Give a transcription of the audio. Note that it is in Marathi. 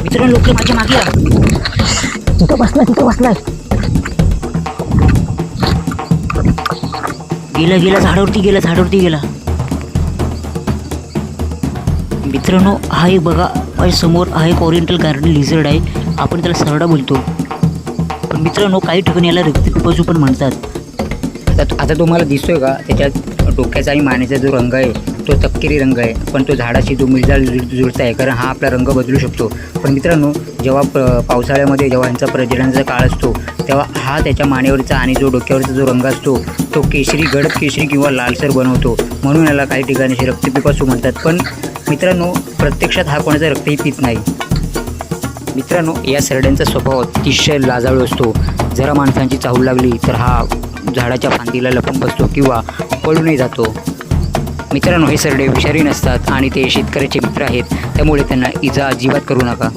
मित्रांनो लोक माझ्या मागे या. तिथं बसलाय. गेला झाडावरती गेला. मित्रांनो हा एक बघा माझ्या समोर हा एक ओरिएंटल गार्डन लिझर्ड आहे. आपण त्याला सरडा बोलतो, पण मित्रांनो काही ठिकाणी याला रक्तपिपासू पण म्हणतात. आता तुम्हाला दिसतोय का त्याच्यात डोक्याचा आणि मानेचा जो रंग आहे तो तपकिरी रंग आहे, पण तो झाडाशी जो मिळजाळ जुळता आहे, कारण हा आपला रंग बदलू शकतो. पण मित्रांनो जेव्हा पावसाळ्यामध्ये जेव्हा यांचा प्रजननाचा काळ असतो तेव्हा हा त्याच्या मानेवरचा आणि जो डोक्यावरचा जो रंग असतो तो केशरी, गडद केशरी किंवा लालसर बनवतो, म्हणून याला काही ठिकाणी रक्तपिपासू म्हणतात. पण मित्रांनो प्रत्यक्षात हा कोणाचा रक्तही पित नाही. मित्रांनो या सरड्यांचा स्वभाव अतिशय लाजाळू असतो. जरा माणसांची चाहूल लागली तर हा झाडाच्या फांदीला लपून बसतो किंवा पळूनही जातो. मित्रांनो हे सरडे विषारी नसतात आणि ते शेतकऱ्याचे मित्र आहेत, त्यामुळे त्यांना इजा अजिबात करू नका.